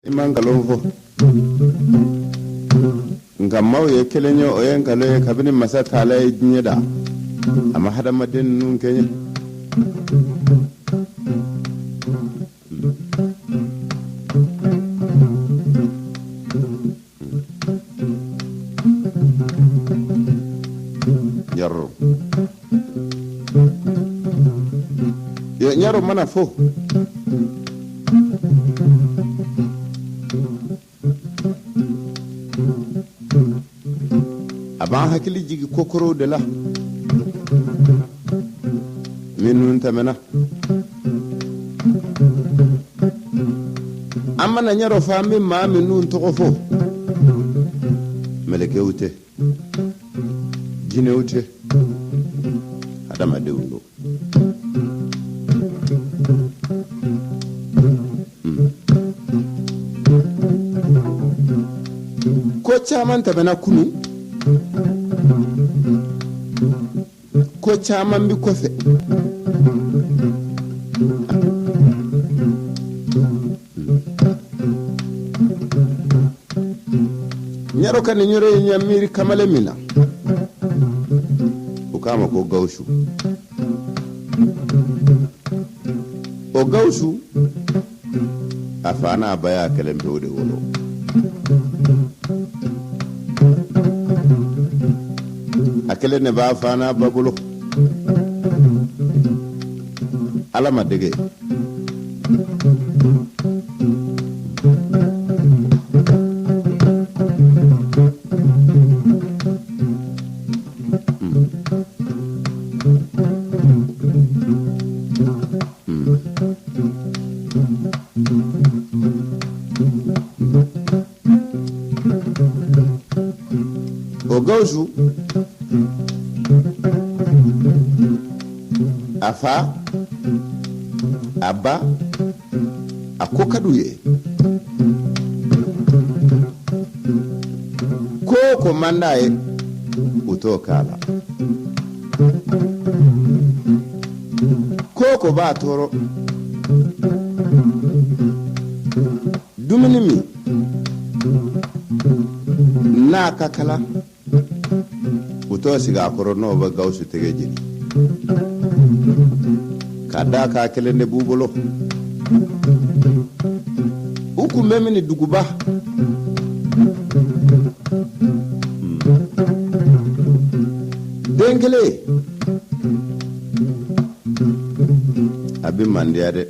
Imangalon fo ngam mawye kelenyo o yankalo e kabini masa tala e nyeda amma hada madin nun kenya yarro yo nyaro mana fo aban hakili jigi kokoro de la minun tamena amma na nyaro fami ma minun tokofo meleke ute jine ute adama de undo ko chaman tamena kunu ko caman bi kofe nyaro kan nyore nyamiri kamale mina ukama ko gawshu o gawshu afana baya kalembe wode wolo akele ne ba fana babulo alama dege o gawsu afa abba akokaduye ko mandaye utokala ko ba toro dumini mi na kakala uto siga korono ba gawsu tegeji kada ka kelende bubolo uku memini duguba dengele abi mandiade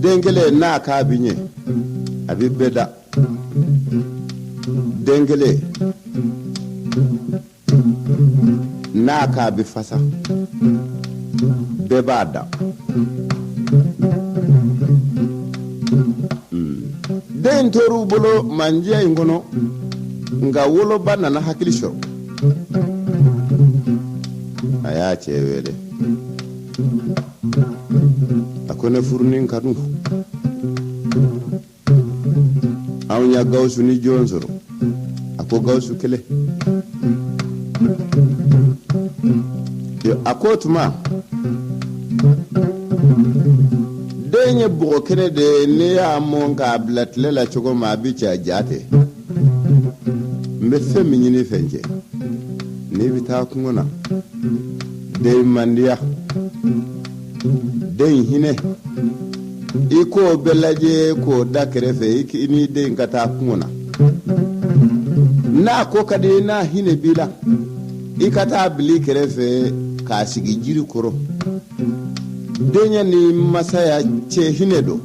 dengele na ka binye abi beda dengele na ka bi fasa bebada den toru bolo manje ngono nga wolo banna na hakili shoro aya chewele akone furnin kanu awnya gawsu ni jonsoro ako gawsu kele yo akotuma denye bugo kene de ne ya monga blatle la chogo ma bicha jate mbe femi nyini fenje ne bita kungona de mandia de hine iko belaje ko dakere fe ikini de ngata kungona na ko kade na hine bila ikata bili kerefe ka sigi jiri koro denya ni masaya che hinedo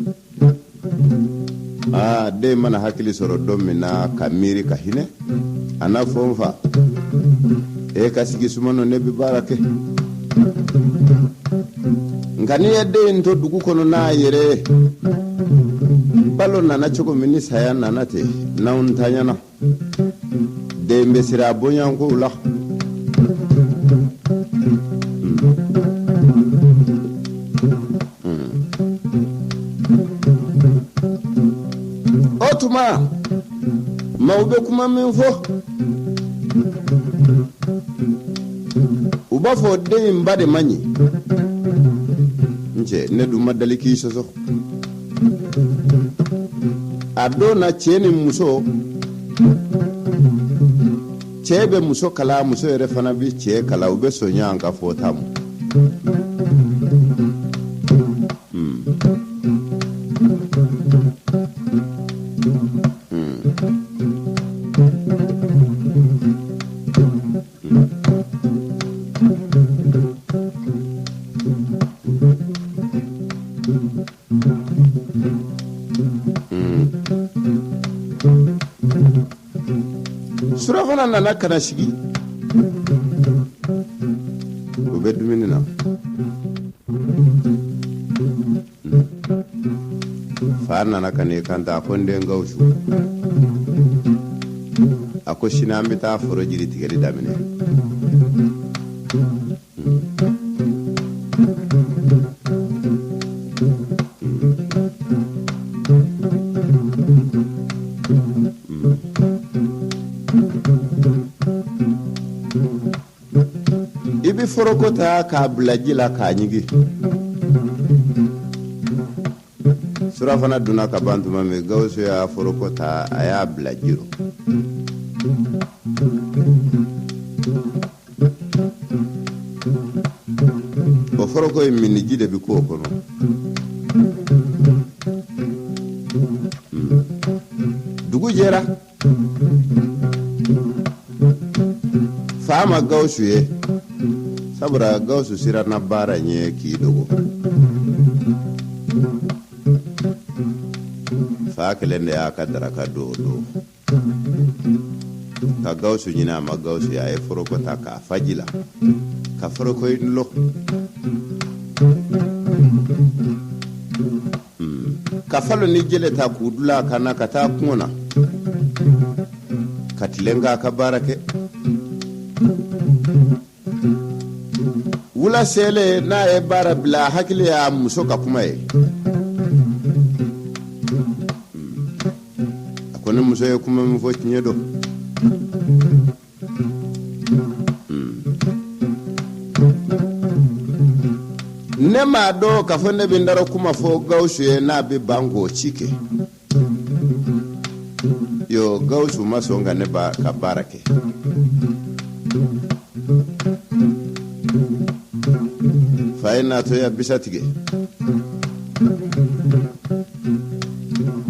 de mana hakili soro dommi na kamiri ka hine ana fonfa e ka sigi sumano ne bi barake ngani yedde into dugu kono na yere balo na chogo minisa ya nanate na untanyana de mbesira bonyanko ula otuma maube kuma minfo uba fo de mbade manyi nje ne du madaliki soso a dona cɛ ni muso cɛ bɛ muso kala muso yɛrɛ fana bɛ cɛ kala u bɛ sɔn ɲɔgɔn ka fɔta mu surafana nana kana sigi u bɛ dumuni na fa nana ka n'i kanta a ko n den Gawusu a ko sini an bɛ taa foro jiri tigɛli daminɛ i bɛ foroko ta k'a bila ji la k'a ɲigi surafana donna ka ban tuma min Gawusu y'a foroko ta a y'a bila ji rɔ o foroko in minni ji de bɛ k'o kɔnɔ dugu jɛra fa ma Gawusu ye sabura Gawusu siranna baara ɲɛ k'i dogo fa kelen de y'a ka daraka don o don ka Gawusu ɲini a ma Gawusu ye a ye foroko ta k'a faji la ka foroko in lɔ ka falo ni jele ta k'u dula ka na ka taa kungo na ka tilen k'a ka baara kɛ wula sele n'a ye baara bila hakili y'a muso ka kuma ye a ko ni muso ye kuma min fɔ tiɲɛ don ne m'a dɔn k'a fɔ ne bɛ n dara kuma fɔ Gawusu ye n'a bɛ ban k'o ci kɛ yo Gawusu ma sɔn ka ne ka baara kɛ fa ye n'a to ya bisa tigɛ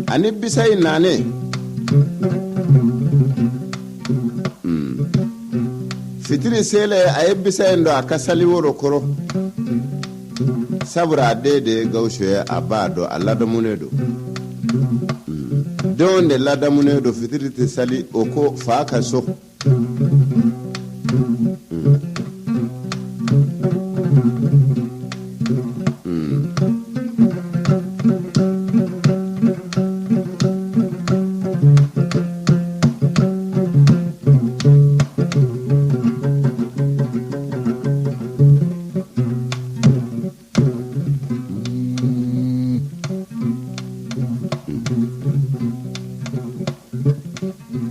ani bisa in nanen fitiri sele a ye bisa in dɔn a ka sali woro kɔrɔ sabura a den de ye Gawusu ye a b'a dɔn a ladamunen don denw de ladamunen don fitiri tɛ sali o ko fa ka so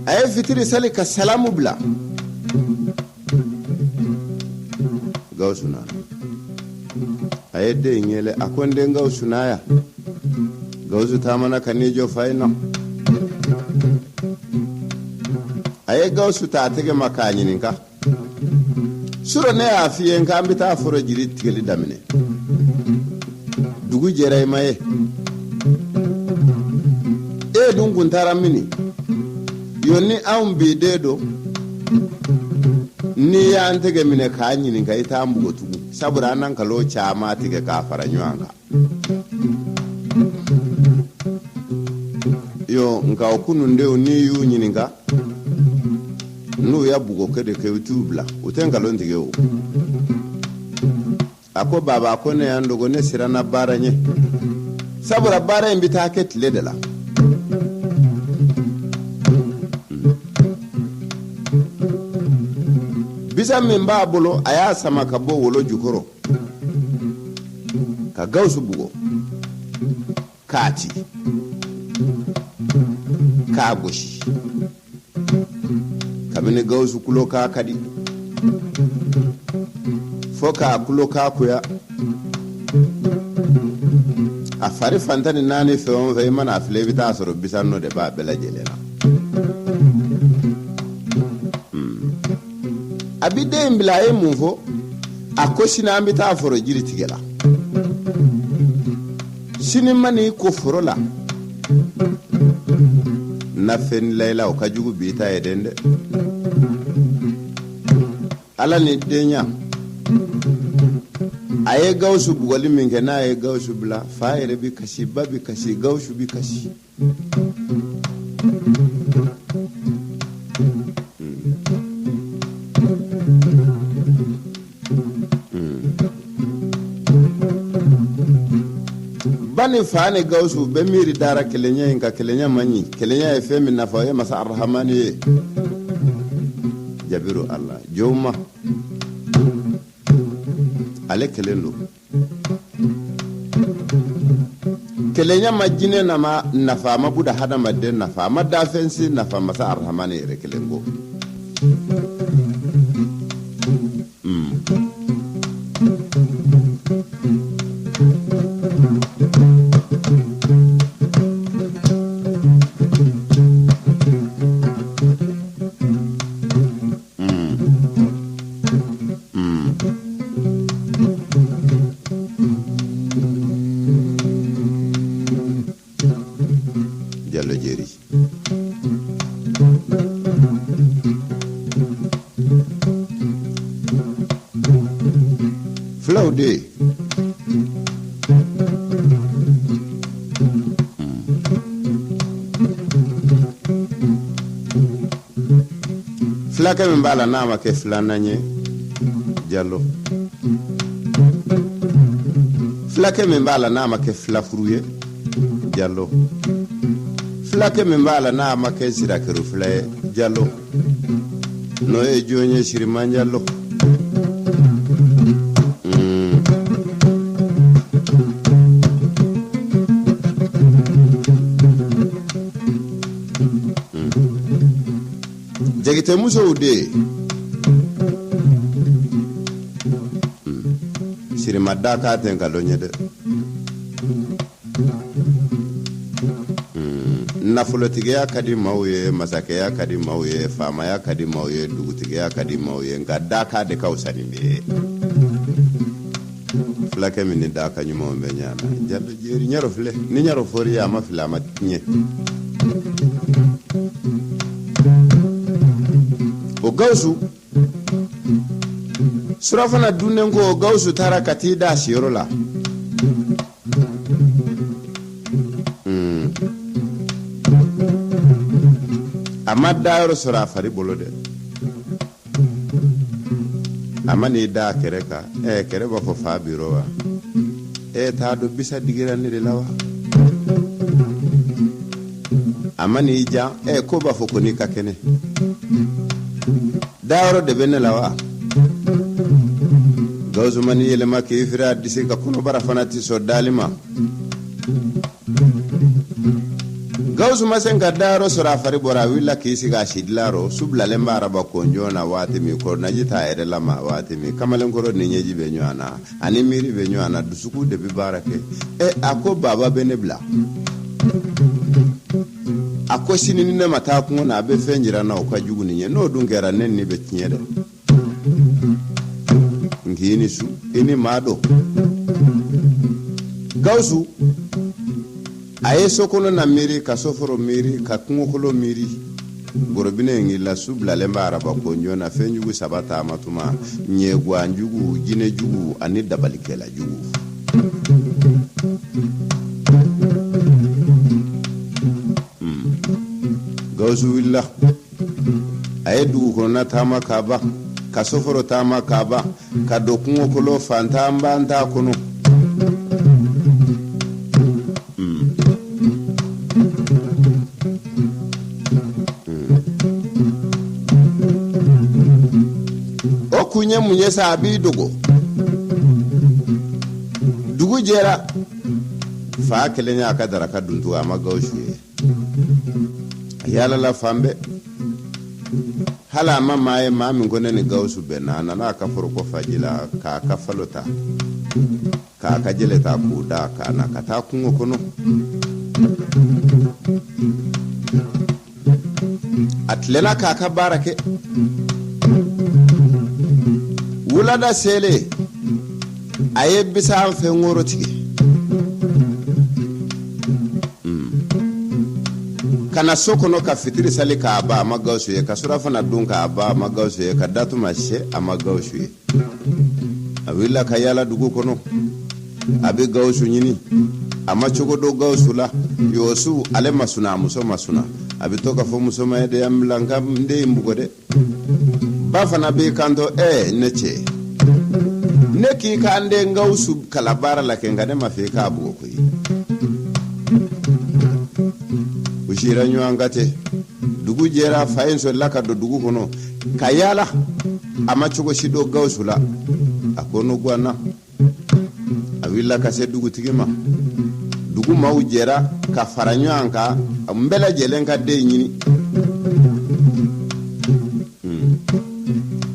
a ye fitiri sali ka salamu bila Gawusu nana a ye den yɛlɛ a ko n den Gawusu na ya Gawusu taamana ka n'i jɔ fa in na a ye Gawusu ta a tɛgɛ ma k'a ɲininka sura ne y'a f'i ye k'an bɛ taa foro jiri tigɛli daminɛ dugu jɛra i ma ye e dun kun taara mini yo ni anw bi den don ni y'an tɛgɛ minɛ k'a ɲininka i t'an bugotugu sabura an n'an kalon caman tigɛ k'a fara ɲɔgɔn kan yo nka o kunundenw n'i y'u ɲininka n'u ya bugokɛ de kɛ u t'u bila u tɛ nkalon tigɛ o a ko baba a ko ne y'an dogo ne siranna baara ɲɛ sabura baara in bɛ taa kɛ tile de la bisa min b'a bolo a y'a sama ka bɔ wolo jukɔrɔ ka Gawusu bugo k'a ci k'a gosi kabini Gawusu kulo k'a kadi fo k'a kulo k'a kuya a fari fantani naani fɛn o fɛn i mana a filɛ i bɛ taa sɔrɔ bisanno de b'a bɛɛ lajɛlen na a bi den bila a ye mun fɔ a ko sini an bɛ taa foro jiri tigɛ la sini mani ko foro la na fɛn layila o ka jugu bi ta ye den dɛ ala ni denya a ye Gawusu bugɔli min kɛ n'a ye Gawusu bila fa yɛrɛ bi kasi ba bi kasi Gawusu bi kasi bani fa ni Gawusu bɛ miiri dara kelenya in ka kelenya man ɲi kelenya ye fɛn min nafa o ye masa arahamani ye jabiru Allah joma ale kelen do kelenya ma jinɛ nama nafa ma buda hadamaden nafa ma dafɛnsi nafa masa arahamani yɛrɛ kelen ko fulaw de fulakɛ min b'a la n'a ma kɛ filanan ye Jalo fulakɛ min b'a la n'a ma kɛ filafuru ye Jalo fulakɛ min b'a la n'a ma kɛ sirakɛru fila ye Jalo n'o ye jɔn ye Siriman Jalo jagite musow de Sirima daka ten ka lonye de nafolotigiya ka di maaw ye masakɛya ka di maaw ye faamaya ka di maaw ye dugutigiya ka di maaw ye nka daka de ka wusa nin bɛ ye fulakɛ min ni daka ɲumanw bɛ ɲana Jalo jeri ɲɛrɔ filɛ ni ɲɛrɔ fɔri ye a ma fili a ma tiɲɛ o Gawusu surafana dunnen ko Gawusu taara ka t'i da a siyɔrɔ la a ma da yɔrɔ sɔrɔ a fari bolo dɛ a ma n'i da a kɛrɛ kan kɛrɛ b'a fɔ fa biro wa t'a dɔn bisa digira ne de la wa a ma n'i jan ko b'a fɔ ko n'i ka kɛnɛ dayɔrɔ de bɛ ne la wa Gawusu ma n'i yɛlɛma k'i firi a disi ka kɔnɔbara fana ti sɔn dali ma Gawusu ma sen ka dayɔrɔ sɔrɔ a fari bɔra a wulila k'i sigi a sidilaro su bilalen bɛ araba konjɔn na waati min kɔrɔnaji t'a yɛrɛ lama waati min kamalenkɔrɔ ni ɲɛji bɛ ɲɔgɔn na ani miiri bɛ ɲɔgɔn na dusukun de bɛ baara kɛ a ko baba bɛ ne bila a ko sini ni ne ma taa kungo na a bɛ fɛn jira na o ka jugu ni ɲɛ n'o dun kɛra ne ni bɛ tiɲɛ dɛ nk'i ni su i ni maa dɔn Gawusu a ye sokɔnɔ na miiri ka soforo miiri ka kungokolo miiri gorobinɛ in la su bilalen bɛ araba konjɔn na fɛn jugu saba taama tuma ɲɛguwan jugu jinɛ jugu ani dabalikɛla jugu Gawusu wulila a ye dugukɔnɔna taama k'a ban ka soforo taama k'a ban ka don kungokolo fantanba t'a kɔnɔ o kun ye mun ye sa a b'i dogo dugu jɛra fa kelen y'a ka daraka dun tugun a ma Gawusu ye a yaalala fan bɛɛ hali a ma maa ye maa min ko ne ni Gawusu bɛnna a nana a ka foroko faji la k'a ka falo ta ka ka jele ta ku da ka na ka ta kungo kono atlela ka ka barake wula da sele aye bisa fe ngoro tigi kana sokono ka fitiri sali ka ba magawsu ye ka sura fana dun ka ba magawsu ye ka datu mashe amagawsu ye awilla ka yala dugu kono abi gawsu nyini ama chogo do gawsu la yosu ale masuna muso masuna abi to ka fo muso ma de amlanga nde mbugo de ba fana be kanto neche neki ka ande gawsu kala bara la ke ngade ma fe ka bugo ko yi ushira nyangate dugu jera fayin so laka do dugu kono kayala ama chogo shido gawsula akono gwana awilla ka se dugu tigima dugu mawu jera ka faranyo anka mbela jelen ka de nyini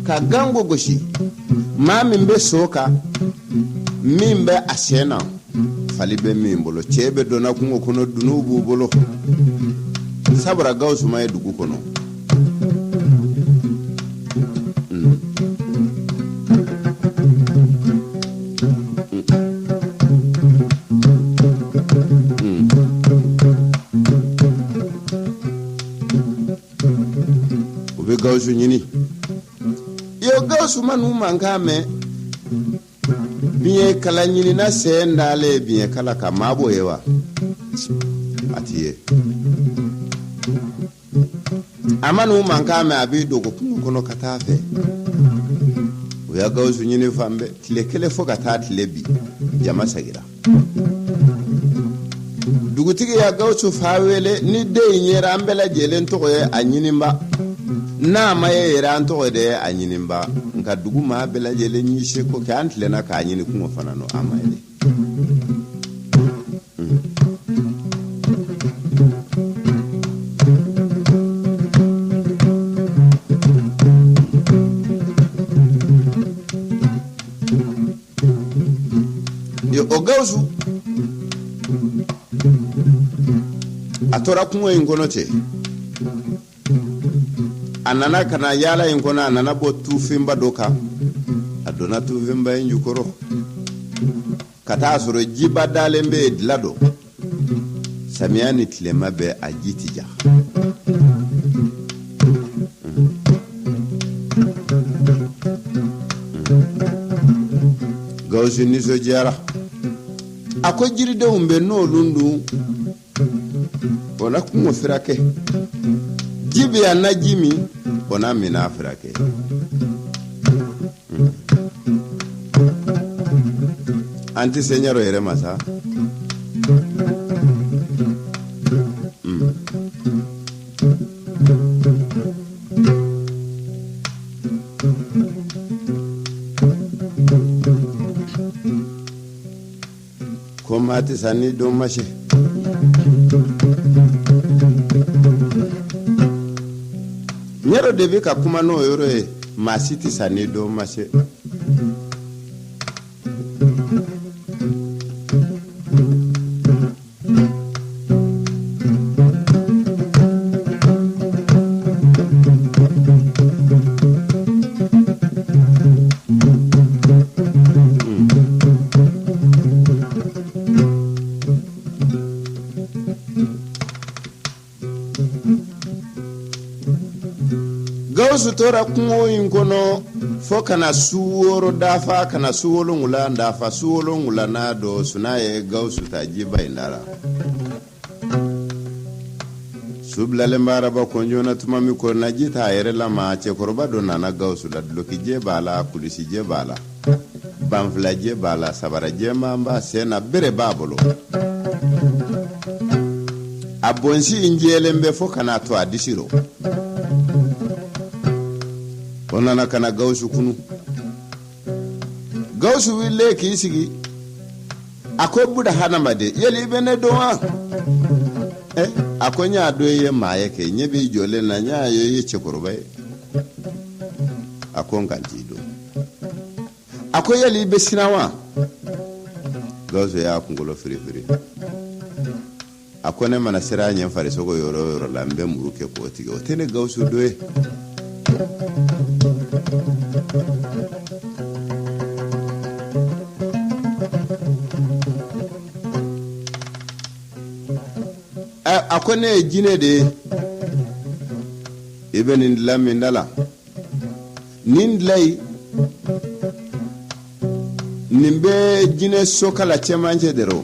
ka gango goshi ma mimbe soka mimbe asena falibe mimbolo chebe dona kungo kono dunubu bolo sabra gawsu may dugu kono ube gawsu nyini yo gawsu manu mangame biye kala nyini na sendale biye kala ka mabo yewa atiye amanu mankame abi dogo kono katafe uya gawsu nyini fambe tile kele foka tatile bi jama sagira dugutigi ya gawsu fawele ni de nyera ambela jelen to ye anyinimba na maye yeran to de anyinimba nka dugu ma bela jelen nyishe ko kantle na ka anyini kungo fanano amaile yo ogawsu atora kungo ingonote anana kana yala ingona anana bo tufimba doka adona tufimba injukoro kata asoro jiba dalembe dilado samiani tilema be ajitija gawsu niso jara ako jiride umbe no lundu ona kungo firake jibi ana jimi ona mina firake anti senyaro yere masa komati sani do mashe nyero debi ka kuma no yoro e masiti sani do mashe gawsu tora kungo inkono fo kana suworo dafa kana suwolo ngula dafa suwolo ngula na do sunaye gawsu ta jiba indara subla le mbara ba konjona tuma mi ko najita yere la ma che korba do nana gawsu la loki je bala kulisi je bala banfla je bala sabara je mamba sena bere babolo abonsi injele mbe fo kana to adisiro onana kana gawsu kunu gawsu wille ki sigi akoy buda hanamade yeli bene dowa akonya doye maye ke nyebi jole na nya yoye chekorobay akon kantido akoy yeli be sinawa Gawusu y'a kunkolo firifiri a ko ne mana sira ɲɛ farisogo yɔrɔ o yɔrɔ la n bɛ muru kɛ k'o tigɛ o tɛ ne Gawusu do ye. A ko ne ye jinɛ de ye i bɛ nin dilan min da la nin dilan in nin bɛ jinɛ sokala cɛmancɛ de rɔ.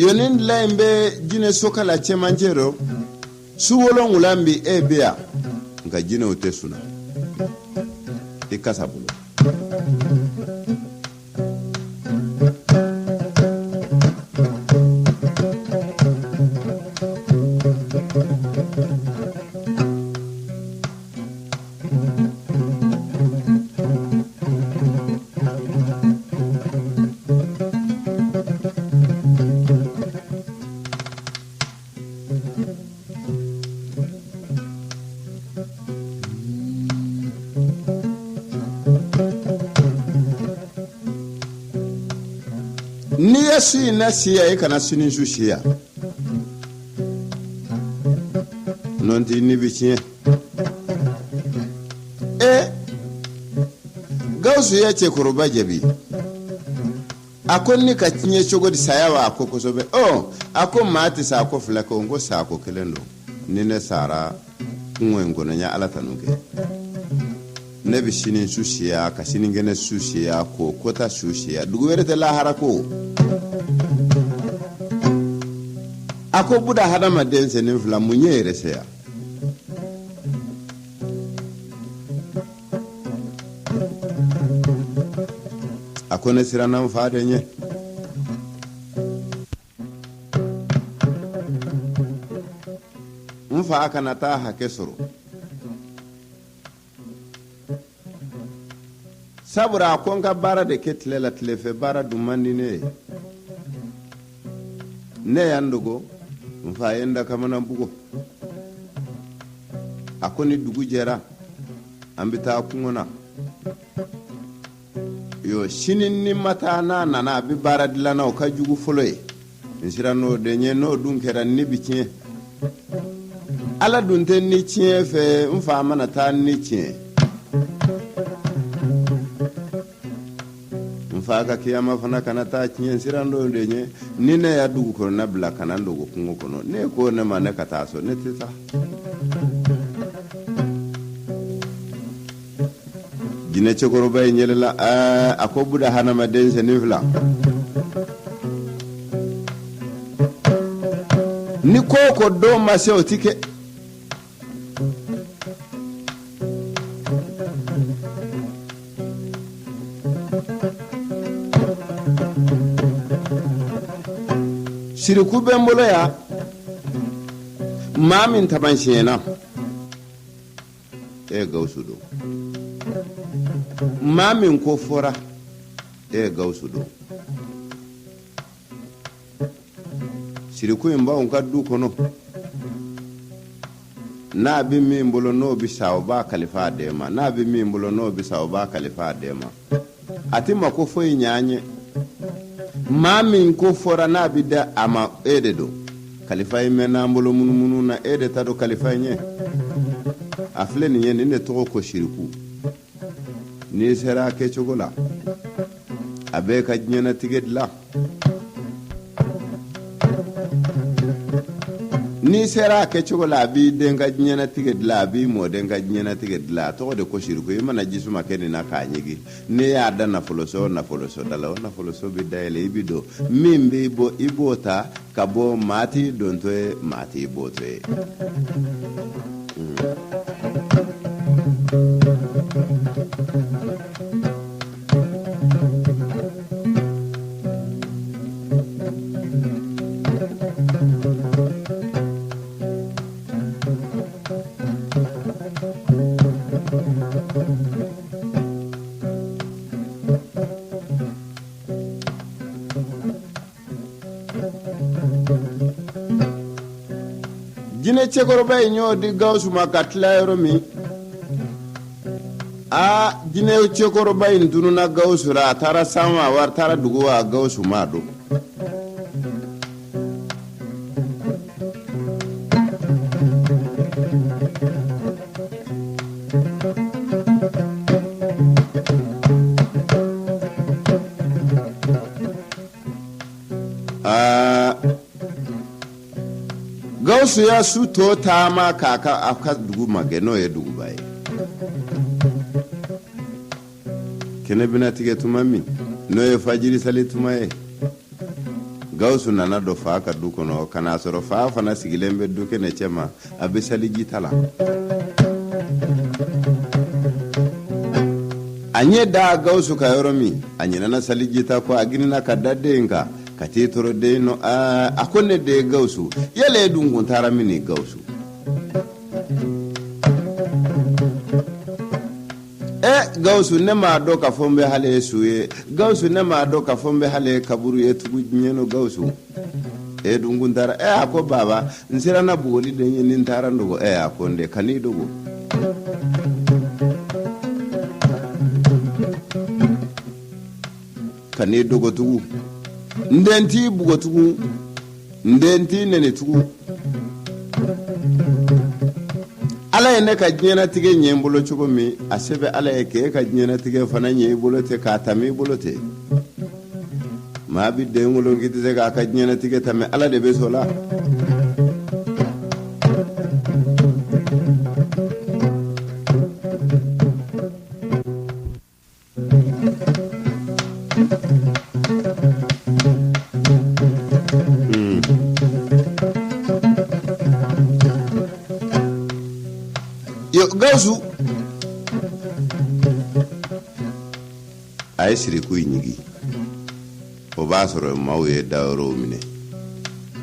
Yonin lain be jine sokala cɛmancɛ su wolonwula bi e bɛ yan nka jinɛw tɛ suna i kasa bolo. Ni ya si na siya i kana sini su siya non ti ni bi tiɲɛ Gawusu ya cɛkɔrɔba jaabi a ko ni ka tiɲɛ cogo di saya wa a ko kosɛbɛ a ko maa tɛ sa a ko fila ko n ko sa ko kelen don ni ne sara kungo in kɔnɔ n ye Ala tanu kɛ ne bɛ sini su siya ka sinikɛnɛ su siya ko kota su siya dugu wɛrɛ tɛ lahara ko a ko buda hadamaden sɛnin fila mun ye yɛrɛ saya a ko ne siranna n fa de ɲɛ n fa kana taa hakɛ sɔrɔ sabura a ko n ka baara de kɛ tile la tilefɛ baara dun man di ne ye ne y'an dogo n fa ye n da kamana bugo a ko ni dugu jɛra an bɛ taa kungo na yo sini ni ma taa n'a nana a bɛ baara dilanna o ka jugu fɔlɔ ye n sira n'o de ɲɛ n'o dun kɛra ni bi tiɲɛ Ala dun tɛ ni tiɲɛ fɛ n fa mana taa ni tiɲɛ n fa ka kiyama fana kana taa tiɲɛ sira n'o de ɲɛ ni ne ya dugu kɔnɔ bila kana n dogo kungo kɔnɔ ne ko ne ma ne ka taa so ne tɛ taa jinɛ cɛkɔrɔba in yɛlɛla a ko buda hadamaden sɛnin fila ni ko o ko don ma se o ti kɛ siriku bɛ n bolo yan maa min tamasiyɛnna Gawusu don maa min ko fɔra Gawusu don siriku in b'anw ka du kɔnɔ n'a bɛ min bolo n'o bɛ sa o b'a kalifa a den ma n'a bɛ min bolo n'o bɛ sa o b'a kalifa a den ma a tɛ mako foyi ɲɛ an ye maa min ko fɔra n'a bɛ da a ma de don kalifa in mɛn n'an bolo munumunu na de ta don kalifa in ye a filɛ nin ye nin de tɔgɔ ko siriku n'i sera a kɛcogo la a bɛ ka diɲɛnatigɛ dilan n'i sera a kɛcogo la a b'i den ka diɲɛnatigɛ dilan a b'i mɔden ka diɲɛnatigɛ dilan a tɔgɔ de ko siriku i mana jisuma kɛ nin na k'a ɲigi n'i y'a da nafoloso da la o nafoloso bɛ dayɛlɛ i bɛ don min b'i bɔ i b'o ta ka bɔ maa t'i dontɔ ye maa t'i bɔtɔ ye jine cɛkɔrɔba ye ɲɔ di Gawusu ma ka tila yɔrɔ min jine cɛkɔrɔba in tununa Gawusu la a taara san wa wari taara dugu wa Gawusu ma don Gawusu ya su to taama k'a ka dugu ma kɛ n'o ye duguba ye kɛnɛ bɛna tigɛ tuma min n'o ye fajiri sali tuma ye Gawusu nana dɔ fa ka du kɔnɔ ka n'a sɔrɔ fa fana sigilen bɛ du kɛnɛ cɛ ma a bɛ saliji ta la a ɲɛ da Gawusu ka yɔrɔ min a ɲinɛna saliji ta kɔ a girinna ka da den kan ka t'i tɔrɔ den nɔ a ko ne de ye Gawusu yala e dun kun taara min ni Gawusu Gawusu ne m'a dɔn k'a fɔ n bɛ hali ye su ye Gawusu ne m'a dɔn k'a fɔ n bɛ hali ye kaburu ye tugu ɲɛno Gawusu e dun kun taara a ko baba n sera na bugoli de ye ni n taara n dogo a ko n de ka n'i dogo ka n'i dogo tugu n den t'i bugo tugu n den t'i nɛni tugu Ala ye ne ka diɲɛnatigɛ ɲɛ n bolo cogo min a se bɛ Ala ye k'e ka diɲɛnatigɛ fana ɲɛ i bolo ten k'a tɛmɛ i bolo ten maa bi den wolo k'i tɛ se k'a ka diɲɛnatigɛ tɛmɛ Ala de bɛ sɔn la Gawusu a ye siriku ɲigi o b'a sɔrɔ maaw ye dayɔrɔw minɛ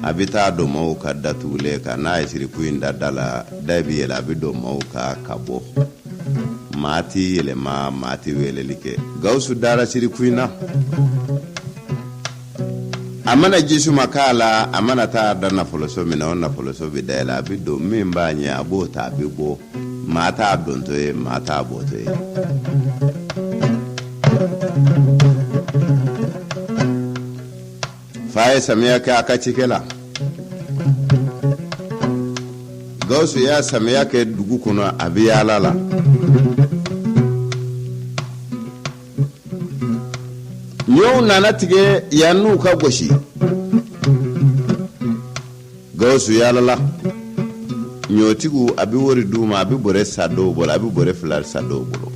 a bɛ taa don maaw ka datugulen kan n'a ye siriku in da la da bɛ yɛlɛ a bɛ don maaw ka bɔ maa t'i yɛlɛma maa t'i weleli kɛ Gawusu dara siriku in na a mana jisuma k'a la a mana taa da nafoloso min na o nafoloso bɛ dayɛlɛ a bɛ don min b'a ɲɛ a b'o ta a bɛ bɔ maa t'a dontɔ ye maa t'a bɔtɔ ye fa ye samiya kɛ a ka cikɛ la Gawusu y'a samiya kɛ dugu kɔnɔ a bɛ yaala la ɲɔw nana tigɛ yan n'u ka gosi Gawusu yaalala ɲɔtigiw a bɛ wari d'u ma a bɛ bɔrɛ sa dɔw bolo a bɛ bɔrɛ 2 sa dɔw bolo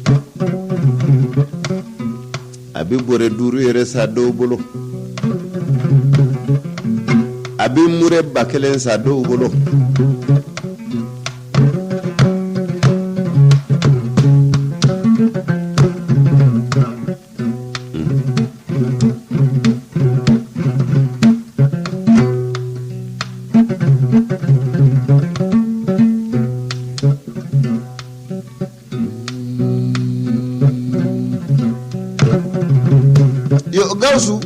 a bɛ bɔrɛ 5 yɛrɛ sa dɔw bolo a bɛ murɛ 1000 sa dɔw bolo Gawusu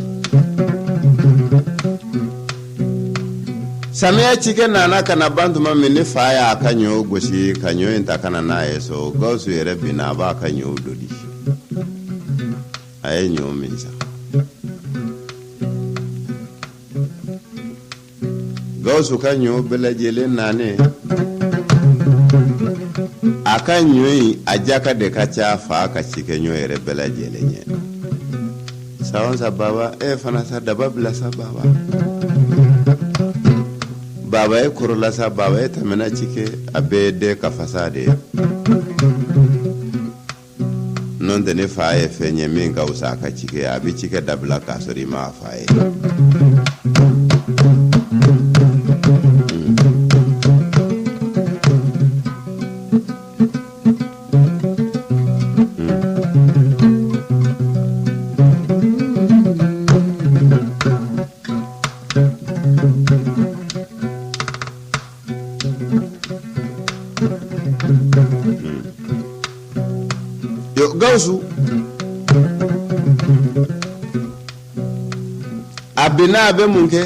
samiya cikɛ nana kana ban tuma min ne fa y'a ka ɲɔ gosi ka ɲɔ in ta kana n'a ye so Gawusu yɛrɛ binna a b'a ka ɲɔw dodi a ye ɲɔ min sa Gawusu ka ɲɔ bɛɛ lajɛlen nanen a ka ɲɔ in a jaka de ka ca fa ka cikɛ ɲɔ yɛrɛ bɛɛ lajɛlen ɲɛ sawan sa baba fana sa daba bila sa baba baba ye korola sa baba ye tɛmɛna cikɛ a bɛɛ de ka fasa de n'o tɛ ne fa ye fɛn ye min ka wusa a ka cikɛ a bɛ cikɛ dabila k'a sɔrɔ i m'a fa ye Gawusu a bina a bɛ mun kɛ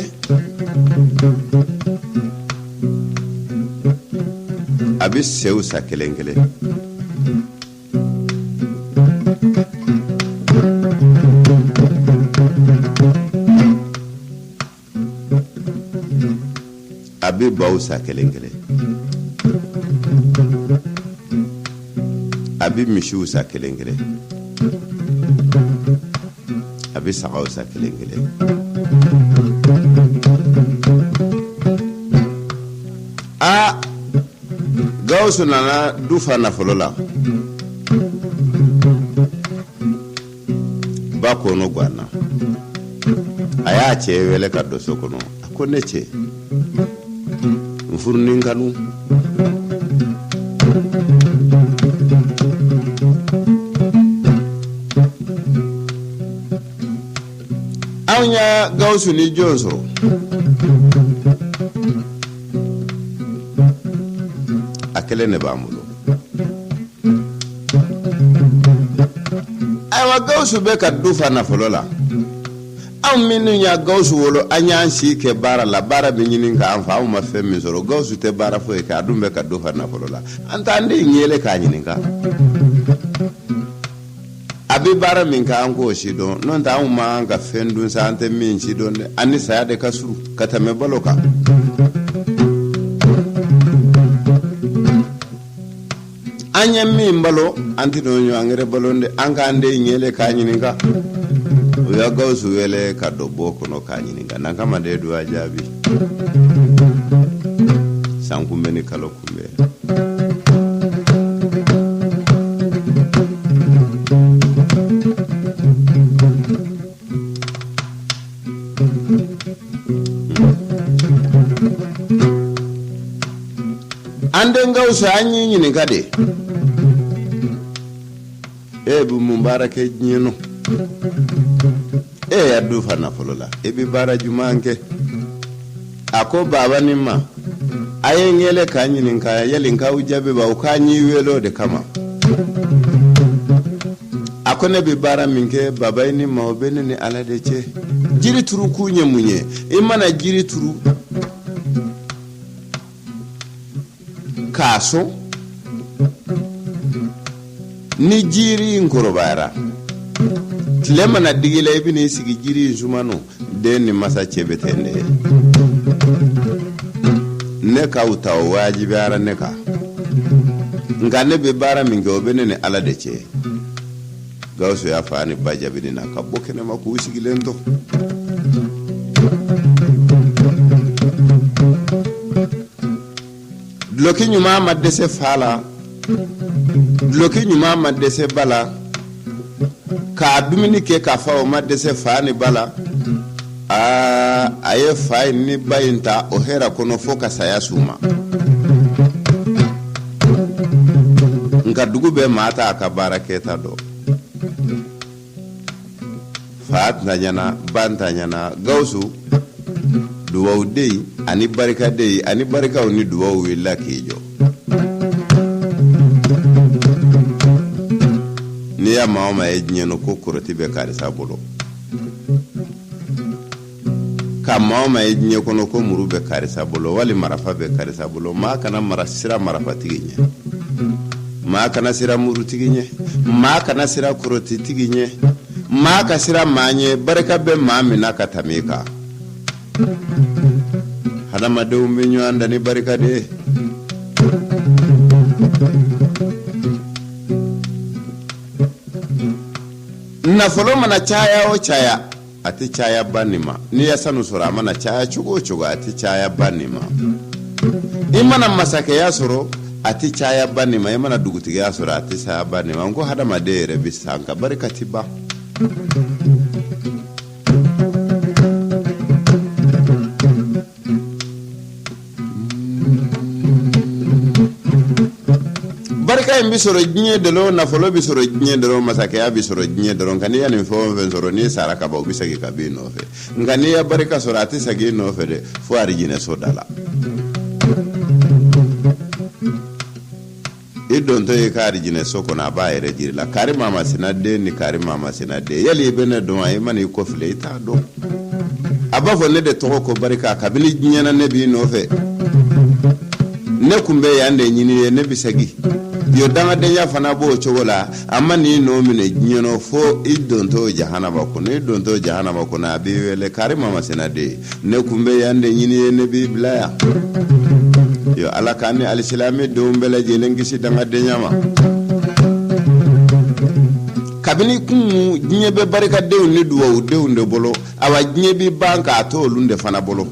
a bɛ sɛw sa kelen kelen a bɛ baw sa kelen kelen a bɛ misiw sa kelen kelen a bɛ sagaw sa kelen kelen Gawusu nana du fa nafolo la ba kɔnɔ ganna a y'a cɛ wele ka don so kɔnɔ a ko ne cɛ n furunin kanu anw ya Gawusu ni jɔn sɔrɔ a kelen ne b'an bolo ayiwa Gawusu bɛ ka du fa nafolo la anw minnu ya Gawusu wolo an y'an si kɛ baara la baara bɛ ɲini k'an fa anw ma fɛn min sɔrɔ Gawusu tɛ baara foyi kɛ a dun bɛ ka du fa nafolo la an t'an den yele k'a ɲininka a bɛ baara min kɛ an k'o si dɔn n'o tɛ anw ma an ka fɛn dun sa an tɛ min si dɔn dɛ an ni saya de ka surun ka tɛmɛ balo kan an ye min balo an tɛ n'o ɲɔgɔn wɛrɛ balo dɛ an k'an den yele k'a ɲininka o ya Gawusu wele ka don bo kɔnɔ k'a ɲininka n'an kama de do a jaabi san kunbɛ ni kalo kunbɛ an den Gawusu an yi ɲininka de bɛ mun baara kɛ diɲɛ nɔ ya du fa nafolo la e bɛ baara juman kɛ a ko baba ni ma a ye n yele k'a ɲininka yali k'aw jaabi ba o k'a ɲi wele o de kama a ko ne bɛ baara min kɛ baba ni ma o bɛ ne ni Ala de cɛ jiri turu kun ye mun ye i mana jiri turu k'a sɔn ni jiri in kɔrɔbayara tile mana digi la i bɛ n'i sigi jiri in sumano den ni masa cɛ bɛ ten de ne k'aw ta o wajibiyara ne kan nka ne bɛ baara min kɛ o bɛ ne ni Ala de cɛ Gawusu y'a fa ni ba jaabi na ka bɔ kɛnɛma k'u sigilen to duloki ɲuman ma dɛsɛ fa la duloki ɲuman ma dɛsɛ ba la k'a dumuni kɛ k'a fa o ma dɛsɛ fa ni ba la a ye fa in ni ba in ta o hɛrɛ kɔnɔ fo ka saya s'u ma nka dugu bɛ maa ta a ka baara kɛta dɔn fa ntanyana ba ntanyana Gawusu duwawu den ani barika den ani barikaw ni duwawu wulila k'i jɔ n'i ya maa o maa ye diɲɛ nɔ ko koroti bɛ karisa bolo ka maa o maa ye diɲɛ kɔnɔ ko muru bɛ karisa bolo wali marafa bɛ karisa bolo maa kana sira marafatigi ɲɛ maa kana sira murutigi ɲɛ maa kana sira korotitigi ɲɛ maa ka sira maa ɲɛ barika bɛ maa min na ka tɛmɛ i kan hadamadenw bɛ ɲɔgɔn dan ni barika de ye nafolo mana caya o caya a tɛ caya ba nin ma n'i ye sanu sɔrɔ a mana caya cogo o cogo a tɛ caya ba nin ma i mana masakɛya sɔrɔ a tɛ caya ba nin ma i mana dugutigiya sɔrɔ a tɛ caya ba nin ma n ko hadamaden yɛrɛ bɛ sa nka barika tɛ ban barika in bɛ sɔrɔ diɲɛ dɔrɔn nafolo bɛ sɔrɔ diɲɛ dɔrɔn masakɛya bɛ sɔrɔ diɲɛ dɔrɔn nka n'i ye nin fɛn o fɛn sɔrɔ n'i sara ka ban o bɛ segin ka b'i nɔfɛ nka n'i ye barika sɔrɔ a tɛ segin i nɔfɛ dɛ fo arijinɛ so da la i don to e kari jine soko na ba ere jiri la kari mama sinade ni kari mama sinade yali bene do ay mani ko fle ita do aba fo ne de to ko barika kabili nyana ne bi no fe ne kumbe yande nyini ne bisagi yo danga de ya fana bo chogola amma ni no mine nyeno fo i don to jahanaba ko ne don to jahanaba ko na bi wele kari mama sinade ne kumbe yande nyini ne bi blaya yo ala kani alislami do mbele je lengisi danga de nyama kabini kumu nyebe barika de ni duwa de unde bolo awa nyebi banka to lunde fana bolo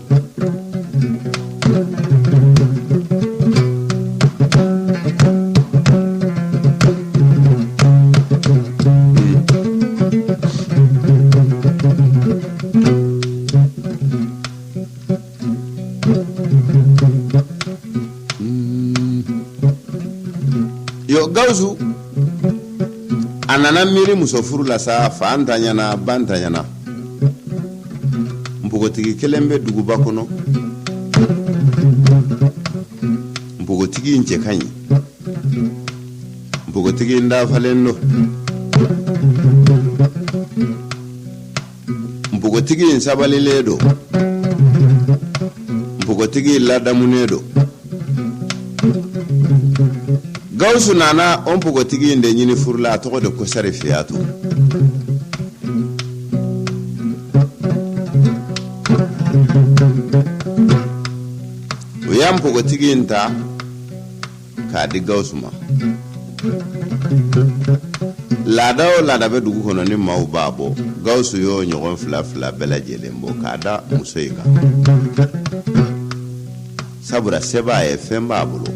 Gawsu anana miri musofuru la sa fa antanyana bantanyana mpogotigi kelembe duguba kono mpogotigi nche kanyi mpogotigi nda falendo mpogotigi nsabaliledo mpogotigi ladamunedo Gawsu nana on pogotigi inde nyini furla to de ko sare fiatu uyam pogotigi nta ka di Gawsu ma lada be dugu kono ni maw babo Gawsu yo nyogon fla bela jelembo kada musoyika sabura seba e femba bulo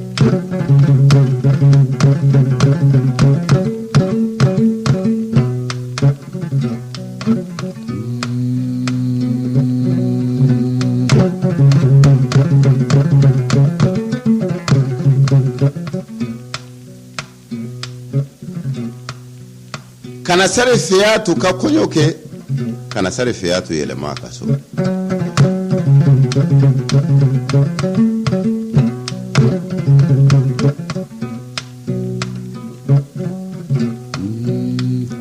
kana sare fiyatu ka konyoke kana sare fiyatu yele makaso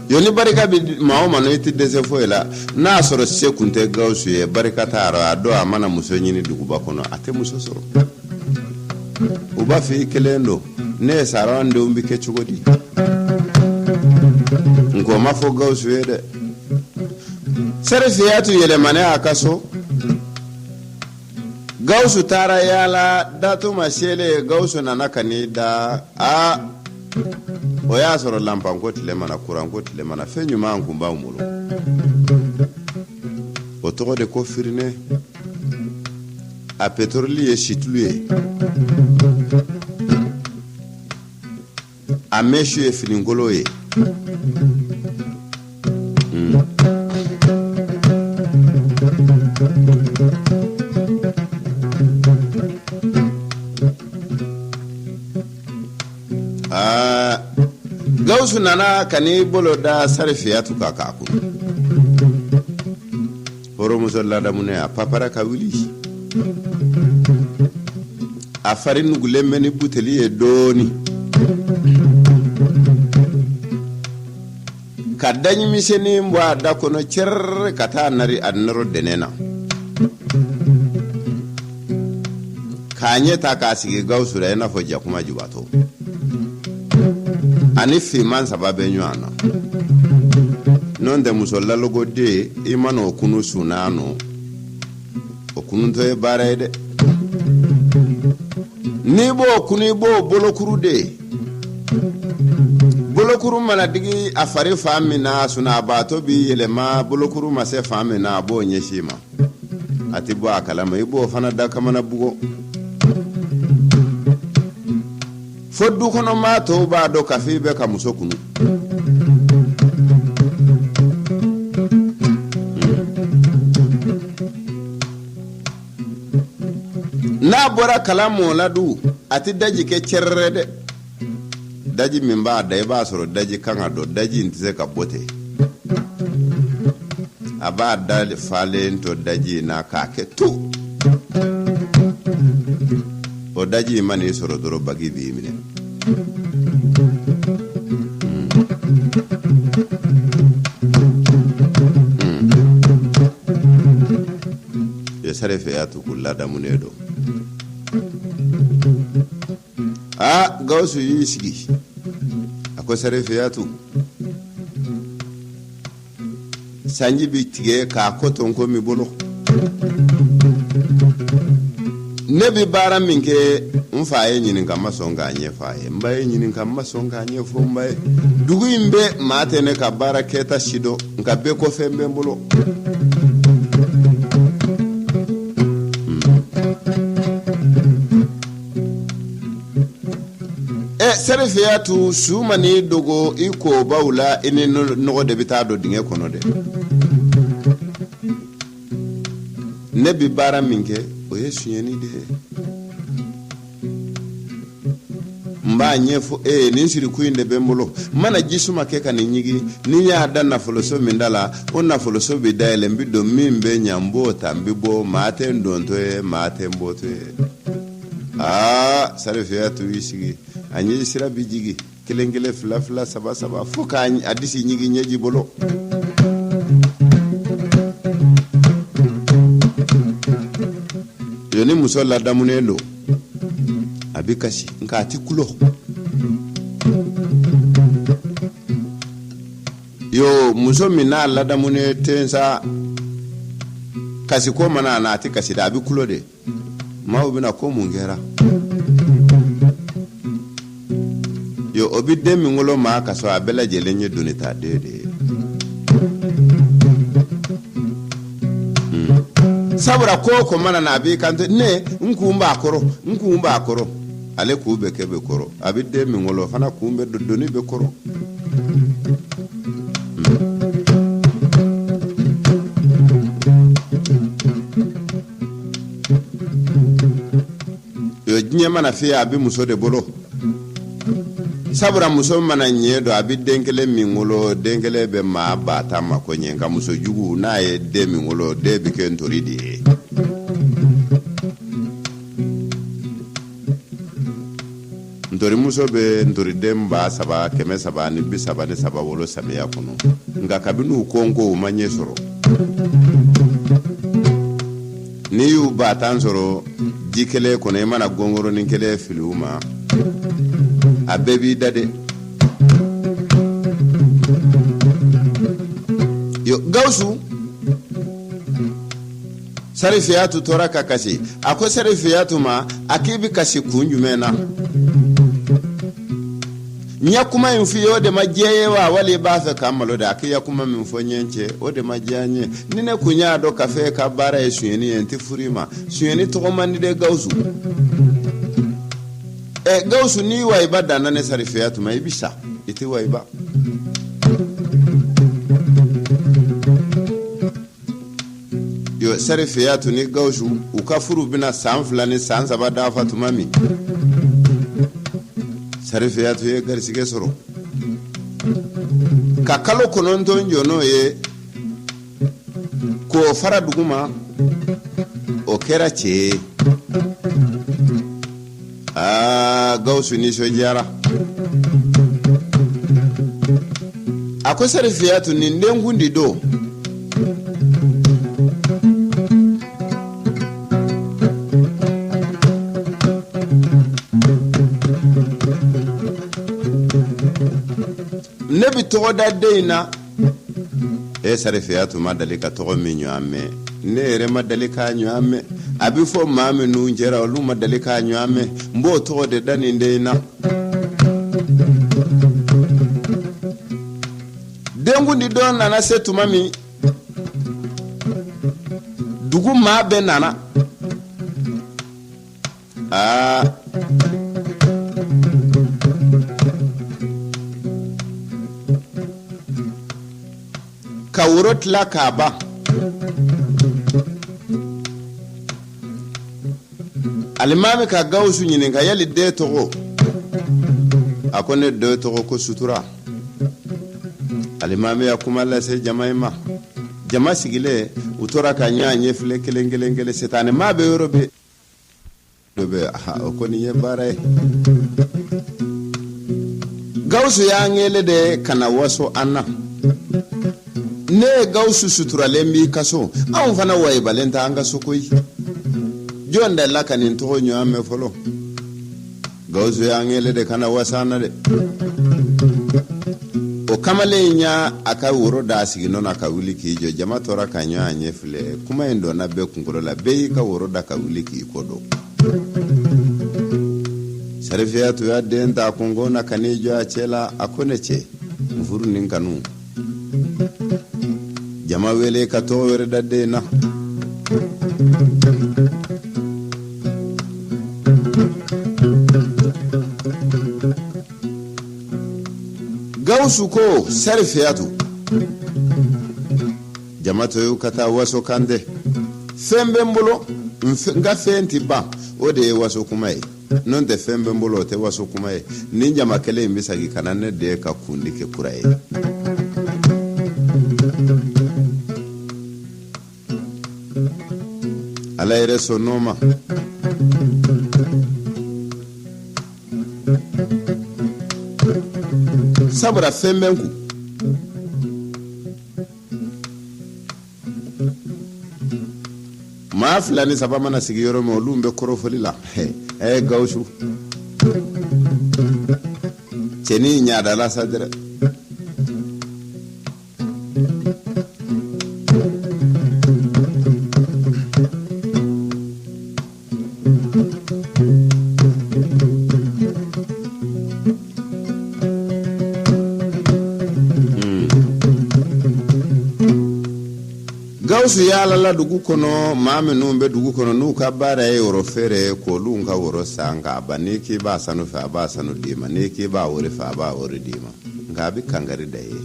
yoni barika bi maoma no iti dese foela na soro sekunte Gawsu ye barika taro ado amana muso nyini duguba kono ate muso soro uba fi kelendo ne sarande umbi ke chugodi ngo mafo Gawsu yede sere fiyatu yele mane akaso Gawsu tara yala datu masele Gawsu nanakani da a o ya soro lampan ko tile mana kuran ko tile mana fenyu ma ngumba umulo o to de ko firne a petroli e shitluye a meshu e finingolo ye Gawsu nana kani bolo da sarfiyatu kakaku horo musolla da mune a papara ka wili a farin gulemme ni buteli e doni kadanyi miseni mbwa da kono cer kata nari annaro denena kanye ta ka sigi Gawsu da yana foja kuma jubato ani fiman sababe nywana nonde musolla logo de imano okunu sunano okunu to e barede ni bo okunu bo bolokuru de bolokuru mana digi afare famina suna bato bi yelema bolokuru mase famina bo nyeshima ati bo akalama ibo fana da kamana bugo foddu kono ma to ba do kafi be ka musokunu na bora kalamu ladu ati daji ke cerrede daji min ba da ba soro daji kan ado daji ntise ka bote aba dal falento daji na ka ke tu o daji mani soro doro bagi bi mine sarefeyatu ku ladamune do gawsu yi sigi ako sarefeyatu sanji bi tige ka koton ko mi bolo ne bi bara min ke mfaye nyinin kan masonga nye faye mbaye nyinin kan masonga nye fo mbaye dugu imbe mate ne ka bara keta shido nka be ko fembe bolo serefeyatu sumani dogo iko bawla ini nogo de bita do dinge kono de ne bi bara minke o yesu yeni de mba nyefo ni siri kuinde bembolo mana jisuma ke kan nyigi ni ya da na foloso mindala on na foloso bi daele mbido mimbe nyambo tambibo mate ndonto mate mboto sarefeyatu isigi anyi sira bijigi kelengele fla saba fuka adisi nyigi nyeji bolo yoni muso la damunelo abikashi nka atikulo yo muso mina la damune tensa kasi ko mana na atikasi da abikulo de mawo bina ko mungera yo obi demi ngolo ma kaso abela jelenye donita dede sabura ko mana na abi kanto ne nkumba akoro ale ku be kebe koro abi demi ngolo fana kumbe doni be koro yo nyema na fi abi muso de bolo sabura muso mana nyedo abi denkele mingolo denkele be ma bata makonye nga muso jugu na ye de mingolo de bike ntoridi ntori muso be ntori demba saba keme saba ni bisaba ni saba wolo sabe ya kuno nga kabinu kongo manye soro ni yu bata nsoro jikele kono mana gongoro ni kele filuma abebi dade yo gausu sarifiyatu tora kakasi ako sarifiyatu ma akibi kasi kunjumena nya kuma infiyo de majeye wa wali bafa kamalo da akiya kuma minfonyenche o de majanye nine kunya do kafe ka bara esuyeni enti furima suyeni to mani de gausu gausu ni waiba dana ne sarifiyatu ma ibisa iti waiba yo sarifiyatu ni gausu ukafuru bina sanfla ni sansaba dafa tumami sarifiyatu ye garisige soro kakalo kononto njono ye ko fara duguma o kera che gausu ni so jara ako sarifiyatu ni ndengundi do nebi togo da deina sarifiyatu madalika togo minyo ame nere madalika nyo ame abifo mame nunjera olu madalika nyo ame mbo togo de dani deina dengu ndi don nana setu mami dugu ma be nana kawurot la kaba alimami ka gausu nyini ga yali de togo akone de togo ko sutura alimami ya kuma la se jamaima jama sigile utora ka nyanye fle kelengele setane mabe yorobe dobe okoni ye bare gausu ya ngele de kana waso anna ne gausu sutura lembi kaso an fana waye balenta anga sokoi jonda la kanin to nyo ame folo gawsu ya ngele de kana wasana de o kamale nya aka woro da sigi non aka wuli ki jo jama tora kanyo anye fle kuma endo na be kungulo la be ka woro da ka wuli ki kodo sarifiyatu ya denta kongo na kanijo achela akoneche mfuru ninkanu jama wele ka to were dadde na gawsu ko sarifiyatu jama to yu kata waso kande fembe mbolo nga fenti ba ode waso kumai non te fembe mbolo te waso kumai ninja makele mbisagi kanane de ka kundi ke kurai ala ere sonoma sabra fembenku ma fulani saba mana sigi yoro mo lumbe korofoli la gawsu ceni nyaada la sadre gawsu yala la dugu kono maame numbe dugu kono nu ka bara e woro fere ko lunga woro sanga baniki ba sanu fa ba sanu dima niki ba wori fa ba wori dima ngabi kangari daye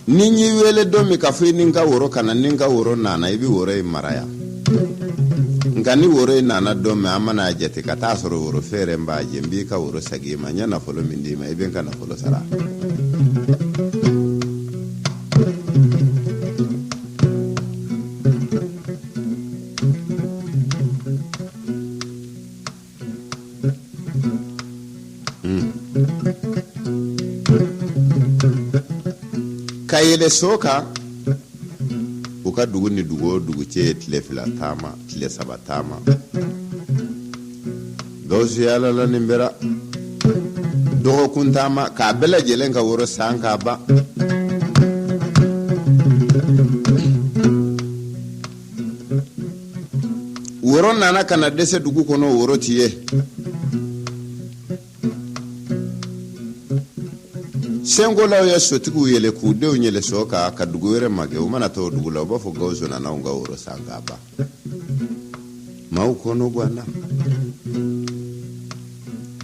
ninyi wele domi ka fi ninga woro kana ninga woro nana ibi woro e maraya ngani woro e nana domi amana jete ka tasoro woro fere mbaje mbi ka woro sagima nyana folo mindima ibe kana folo sara kayele soka uka dugu ni dugu che tile fila tama tile saba tama gawsu yala la nimbera dogo kuntama ka bela jelen ka woro sanka ba woro nana kana dese dugu kono woro tiye sengo la ya sotigu yele ku de nyele soka ka dugu were mage o mana to dugu la ba fo gawsu na na nga woro sanga ba mau kono bwana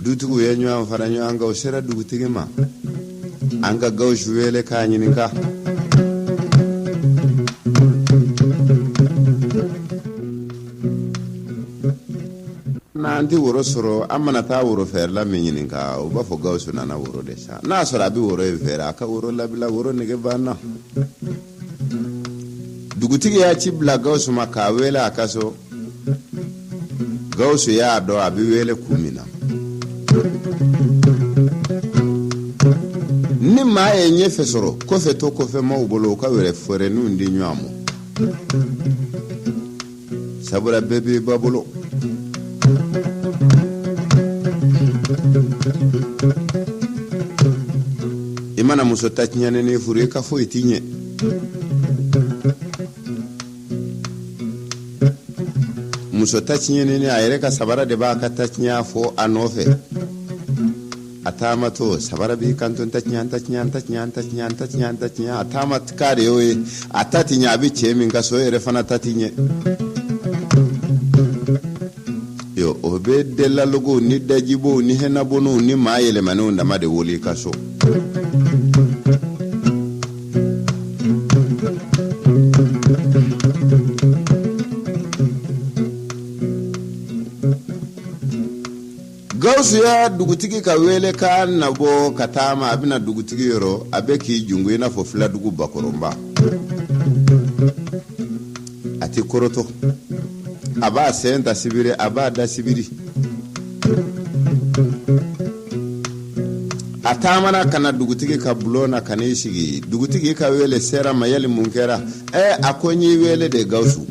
dutugu yenyo am faranyo anga o sera dugu tigema anga gawsu wele ka nyininka nanti woro soro amana ta woro fer la minyininka o ba fo gawsu na na woro desa na sora bi woro e fer aka woro la bila woro nege bana dugutigi ya ci bla gawsu maka wele akaso gawsu ya do abi wele kumina ni ma e nyefe soro ko fe to ko fe ma ubolo ka wele fore nu ndi nyamu sabura bebe babulo imana muso tachnyane ne fure ka fo itinye muso tachnyane ne ayre ka sabara de ba ka tachnya fo anofe atama to sabara bi kanton tachnya atama tkare yoy atatinya bi chemi nga so ere fana tatinye yo obe della logo ni dajibo ni hena bonu ni mayele manu ndama de woli kaso gawsu ya dugutigi ka wele ka nabo katama abina dugutigi yoro abeki jungu ina fo fla dugu bakoromba ati koroto aba senta sibire aba da sibiri a taamana kana dugutigi ka bulon na kan'i sigi dugutigi ka wele sera ma yali mun kɛra a ko n y'i wele de Gawusu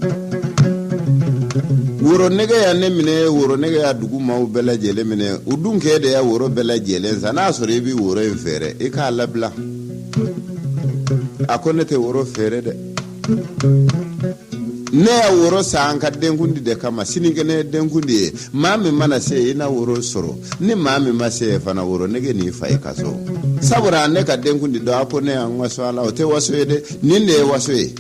woro nege ya ne minɛ woro nege ya dugu maaw bɛɛ lajɛlen minɛ u dun k'e de ya woro bɛɛ lajɛlen san n'a sɔrɔ i bi woro in feere i k'a labila a ko ne tɛ woro feere dɛ ne ya woro san ka denkundi de kama sinikɛnɛ denkundi ye maa min mana se i na woro sɔrɔ ni maa min ma se fana woro nege n'i fa i ka so sabula ne ka denkundi dɔ a ko ne y'an waso a la o tɛ waso ye dɛ nin de ye waso ye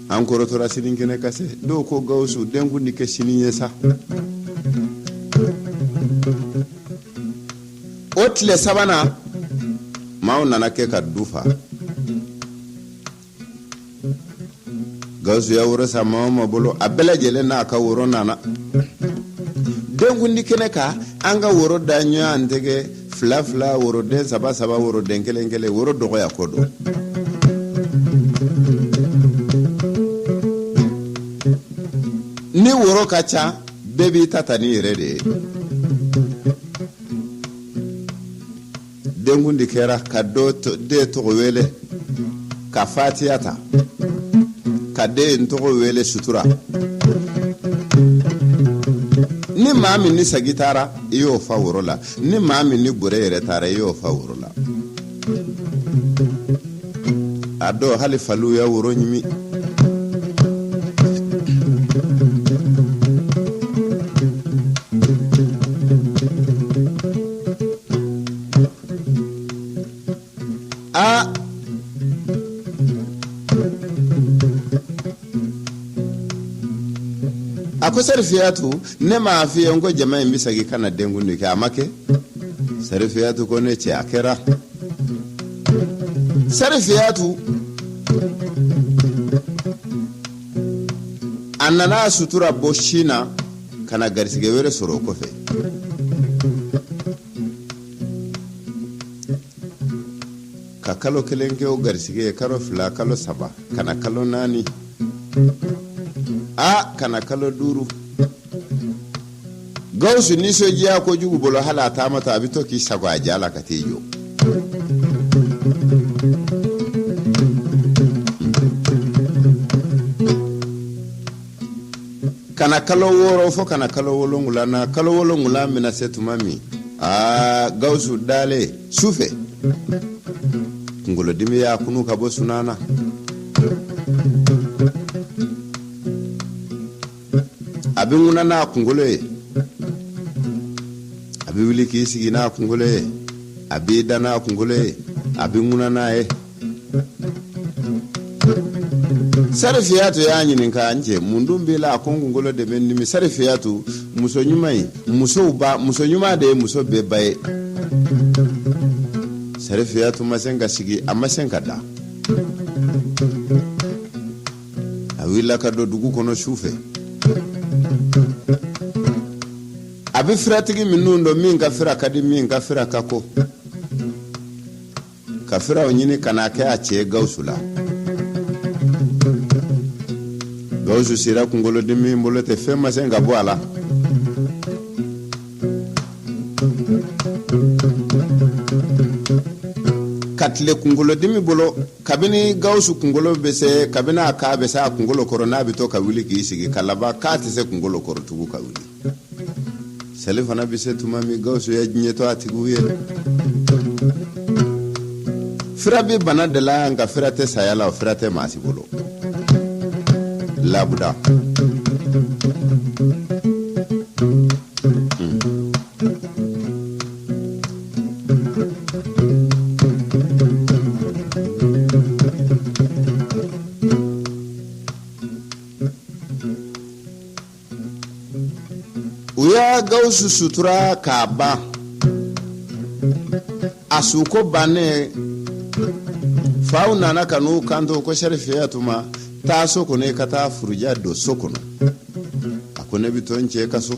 an kɔrɔtɔra sinikɛnɛ ka se dɔw ko Gawusu denkundi kɛ sini ye sa o tile sabanan maaw nana kɛ ka du fa Gawusu ya woro san maa o maa bolo a bɛɛ lajɛlen n'a ka woro nana denkundi kɛnɛ kan an ka woro da ɲɔgɔn tɛgɛ fila fila woroden saba saba woroden kelen kelen woro dɔgɔya ko don ni woro ka ca bɛɛ b'i ta ni yɛrɛ de ye denkundi kɛra ka den tɔgɔ wele ka Fatiya ta ka den tɔgɔ wele Sutura ni maa min ni sagi taara i y'o fa woro la ni maa min ni bɔrɛ yɛrɛ taara i y'o fa woro la a dɔw hali faliw ya woro ɲimi a ko Sarifiyatu ne m'a f'i ye n ko jama in bɛ segin ka na denkundi kɛ a ma kɛ Sarifiyatu ko ne cɛ a kɛra Sarifiyatu a nana Sutura bɔ sin na ka na garisɛgɛ wɛrɛ sɔrɔ o kɔfɛ ka kalo kelen kɛ o garisɛgɛ ye kalo fila kalo saba ka na kalo naani kana kalo duuru Gawusu nisɔndiya kojugu bolo hali a taamata a bɛ to k'i sago a ja la ka t'i jɔ kana kalo wɔɔrɔ fo kana kalo wolonwula na kalo wolonwula bɛna se tuma min Gawusu dalen sufɛ kunkolodimi y'a kunu ka bɔ sunana a bɛ ŋuna n'a kunkolo ye a bɛ wuli k'i sigi n'a kunkolo ye a b'i da n'a kunkolo ye a bɛ ŋuna n'a ye Sarifiyatu y'a ɲininka n cɛ mun dun b'i la a ko n kunkolo de bɛ n dimi Sarifiyatu muso ɲuman in muso ɲuman de ye muso bɛɛ ba ye Sarifiyatu ma se ka sigi a ma se ka da a wulila ka don dugu kɔnɔ su fɛ a bɛ firatigi minnu dɔn min ka fira ka di min ka fira ka ko ka firaw ɲini ka n'a kɛ a cɛ Gawusu la Gawusu sera kunkolodimi bolo tɛ fɛn ma se ka bɔ a la ka tile kunkolodimi bolo kabini Gawusu kunkolo bɛ se kabini a k'a bɛ se a kunkolo kɔrɔ n'a bɛ to ka wuli k'i sigi ka laban k'a tɛ se kunkolo kɔrɔ tugun ka wuli seli fana bɛ se tuma min Gawusu ya ɲɛtɔ a tigiw ye fira bɛ bana de la nka fira tɛ saya la o fira tɛ maa si bolo labuda u ya Gawusu sutura k'a ban a suko bannen faw nana ka n'u kanto ko Sarifiyatu ma taa so kɔnɔ ka taa furuja don so kɔnɔ a ko ne bɛ to n cɛ ka so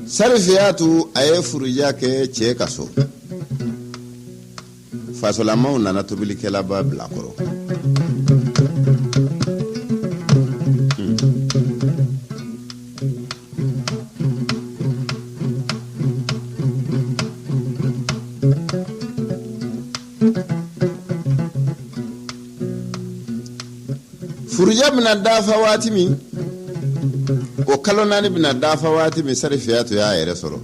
Sarifiyatu a ye furuja kɛ cɛ ka so fasolamaw nana tobilikɛla ba bila kɔrɔ furuja bina dafa waati min o kalo naani bina dafa waati min sari fiyatu y'a yɛrɛ sɔrɔ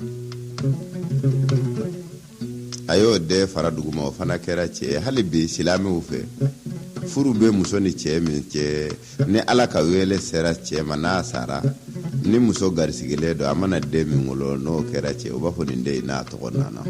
a y'o den fara duguma o fana kɛra cɛ ye hali bi silamɛw fɛ furu bɛ muso ni cɛ min cɛ ni ala ka wele sera cɛ ma n'a sara ni muso garisigilen don a mana den min wolo n'o kɛra cɛ o b'a fɔ nin den in n'a tɔgɔ nana